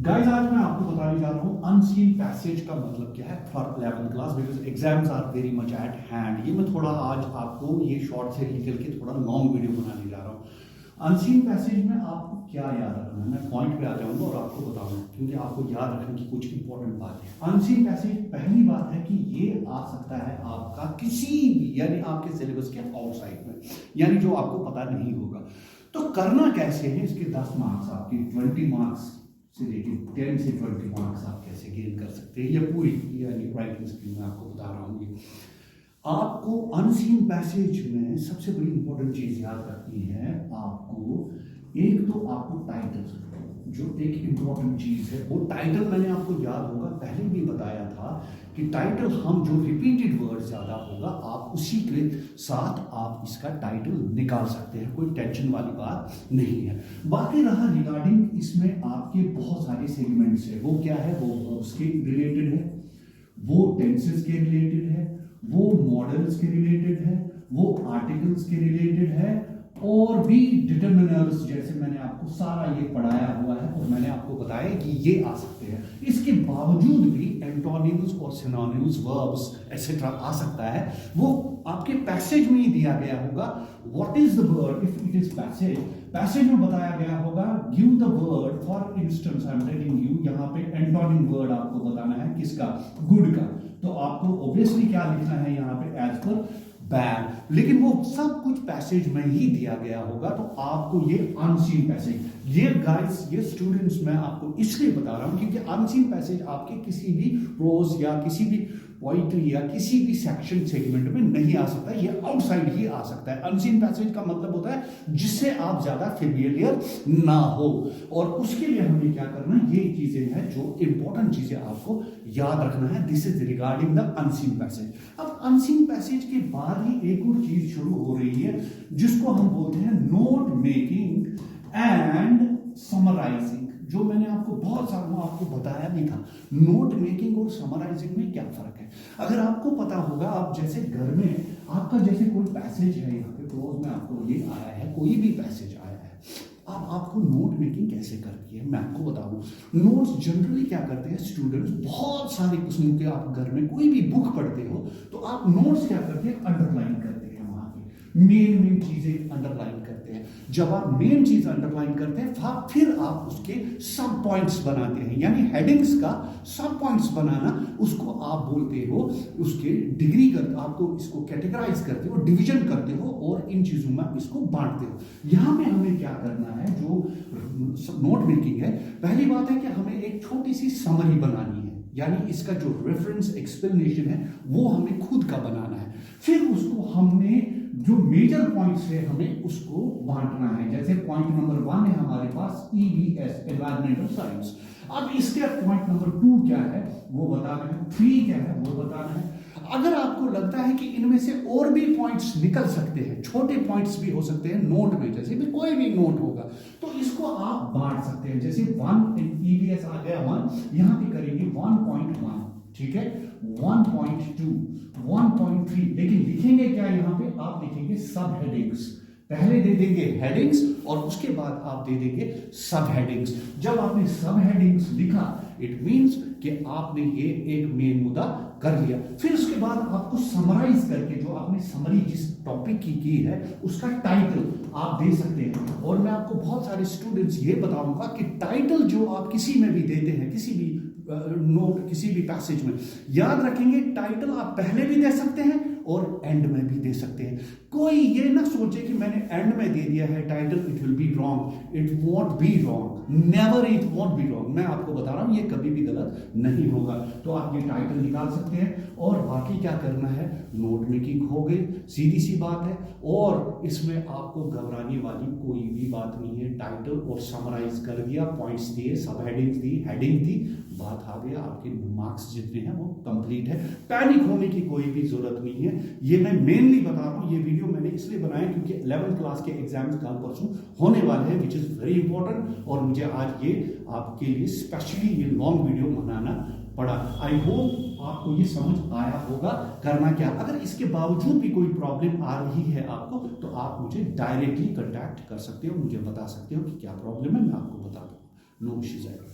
Guys आज मैं आपको बताने जा रहा हूँ अनसीन पैसेज का मतलब क्या है for 11th class, because exams are very much at hand. ये मैं थोड़ा आज आपको ये शॉर्ट से निकल के थोड़ा लॉन्ग वीडियो बनाने जा रहा हूँ। अनसीन पैसेज में आपको क्या याद रखना है, मैं पॉइंट पे आ जाऊंगा और आपको बताऊंगा, क्योंकि आपको याद रखने की कुछ इंपॉर्टेंट बात है। अनसीन पैसेज पहली बात है कि ये आ सकता है आपका किसी भी यानी आपके सिलेबस के आउटसाइड में, यानी जो आपको पता नहीं होगा। तो करना कैसे है, इसके 10 मार्क्स आपके 20 मार्क्स से लेके 10 से 20 मार्क्स आप कैसे गेन कर सकते हैं, ये पूरी यानी राइटिंग स्किल में आपको बता रहा हूँ। ये आपको अनसीन पैसेज में सबसे बड़ी इंपॉर्टेंट चीज याद रखनी है। आपको एक तो आपको टाइटल, जो एक इंपॉर्टेंट चीज है, वो टाइटल मैंने आपको याद होगा पहले भी बताया था कि टाइटल हम जो रिपीटेड वर्ड ज्यादा होगा आप उसी के साथ आप इसका टाइटल निकाल सकते हैं, कोई टेंशन वाली बात नहीं है। बाकी रहा रिगार्डिंग इसमें आपके बहुत सारे सेगमेंट्स है, वो क्या है, वो वर्ब्स के रिलेटेड है, वो टेंसेस के रिलेटेड है, वो मॉडल्स के रिलेटेड है, वो आर्टिकल्स के रिलेटेड है, और भी डिटरमिनर्स जैसे मैंने आपको सारा ये पढ़ाया हुआ है और मैंने आपको बताया कि ये आ सकते हैं। इसके बावजूद भी एंटोनिम्स और सिनोनिम्स, वर्ब्स एटसेट्रा आ सकता है, वो आपके पैसेज में ही दिया गया होगा। What is the word if it is passage, passage में बताया गया होगा give the word, for instance I am telling you, यहाँ पे एंटोनिम वर्ड आपको बताना है किसका, गुड का। तो आपको ऑब्वियसली क्या लिखना है यहाँ पे, एज पर बैड, लेकिन वो सब कुछ पैसेज में ही दिया गया होगा। तो आपको ये अनसीन पैसेज, ये गाइस ये स्टूडेंट्स मैं आपको इसलिए बता रहा हूं क्योंकि अनसीन पैसेज आपके किसी भी प्रोज या किसी भी पोइट्री या किसी भी सेक्शन सेगमेंट में नहीं आ सकता, ये आउटसाइड ही आ सकता है। अनसीन पैसेज का मतलब होता है जिससे आप ज्यादा फेमिलियर ना हो, और उसके लिए हमें क्या करना है, ये चीजें हैं जो इंपॉर्टेंट चीजें आपको याद रखना है। This is regarding the unseen passage. अब अनसीन पैसेज के बाद ही एक और चीज शुरू हो रही है जिसको हम बोलते हैं नोट मेकिंग एंड समराइजिंग, जो मैंने आपको बहुत सारा आपको बताया भी था। नोट मेकिंग और समराइजिंग में क्या फर्क है, अगर आपको पता होगा, आप जैसे घर में आपका जैसे कोई पैसेज है, यहाँ पे क्लोज में आपको ये आया है, कोई भी पैसेज आया है, अब आपको नोट मेकिंग कैसे करती है मैं आपको बताऊं। नोट्स जनरली क्या करते हैं स्टूडेंट्स, बहुत सारे किस्मों के आप घर में कोई भी बुक पढ़ते हो तो आप नोट्स क्या करते हैं, अंडरलाइन करते हैं, वहां पे मेन चीजें अंडरलाइन करते हैं। जब आप मेन चीज अंडरलाइन करते हैं फिर आप उसके सब पॉइंट्स बनाते हैं, यानी हेडिंग्स का सब पॉइंट्स बनाना, उसको आप बोलते हो उसके डिग्री करते, आपको इसको कैटेगराइज करते हो, डिवीजन करते हो और इन चीजों में इसको बांटते हो। यहां पे हमें क्या करना है, जो नोट मेकिंग है, पहली बात है कि हमें एक छोटी सी समरी बनानी है, यानी इसका जो रेफरेंस एक्सप्लेनेशन है वो हमें खुद का बनाना है। फिर उसको हमने जो मेजर पॉइंट्स है हमें उसको बांटना है। जैसे पॉइंट नंबर 1 है हमारे पास EVS, एनवायरमेंटल साइंस। अब इसके पॉइंट नंबर 2 क्या है वो बताना है, 3 क्या है वो बताना है। अगर आपको लगता है कि इनमें से और भी पॉइंट्स निकल सकते हैं, छोटे पॉइंट्स भी हो सकते हैं नोट में, जैसे भी कोई भी नोट होगा तो इसको आप बांट सकते हैं। जैसे 1 EVS आ गया 1, यहां पे करेंगे 1.1, ठीक है, 1.2, 1.3, लेकिन लिखेंगे क्या यहाँ पे, आप लिखेंगे सब हेडिंग्स। पहले दे देंगे हेडिंग्स और उसके बाद आप दे देंगे सब हेडिंग्स। जब आपने सब हेडिंग्स लिखा इट मींस कि आपने ये एक मेन मुद्दा कर लिया। फिर उसके बाद आपको समराइज करके, जो आपने समरी जिस टॉपिक की है उसका टाइटल आप दे सकते हैं। और मैं आपको बहुत सारे स्टूडेंट्स ये बताऊंगा कि टाइटल जो आप किसी में भी देते हैं, किसी भी नोट किसी भी पैसेज में, याद रखेंगे टाइटल आप पहले भी दे सकते हैं और एंड में भी दे सकते हैं। कोई ये ना सोचे कि मैंने एंड में दे दिया है title, it will be wrong, it won't be wrong, never it won't be wrong. मैं आपको बता रहा हूं ये कभी भी गलत नहीं होगा। तो आप ये टाइटल निकाल सकते हैं और बाकी क्या करना है, नोट मेकिंग हो गई, सीधी सी बात है, और इसमें आपको घबराने वाली कोई भी बात नहीं है। टाइटल और समराइज कर दिया, पॉइंट्स दिए, सब हेडिंग्स दी, हेडिंग दी, बात आ गया, आपके मार्क्स जितने हैं वो कंप्लीट है। पैनिक होने की कोई भी जरूरत नहीं है। ये मैं मेनली बता रहा हूं, ये वीडियो मैंने इसलिए बनाया क्योंकि 11th क्लास के एग्जाम्स कल परसों होने वाले हैं, विच इज वेरी इंपॉर्टेंट, और मुझे आज ये आपके लिए स्पेशली ये लॉन्ग वीडियो बनाना पड़ा। आई होप आपको ये समझ आया होगा करना क्या। अगर इसके बावजूद भी कोई प्रॉब्लम आ रही है आपको तो आप मुझे डायरेक्टली कांटेक्ट कर सकते हो, मुझे बता सकते हो कि क्या प्रॉब्लम है, मैं आपको बता दूंगा, नो इश्यूज आएगा।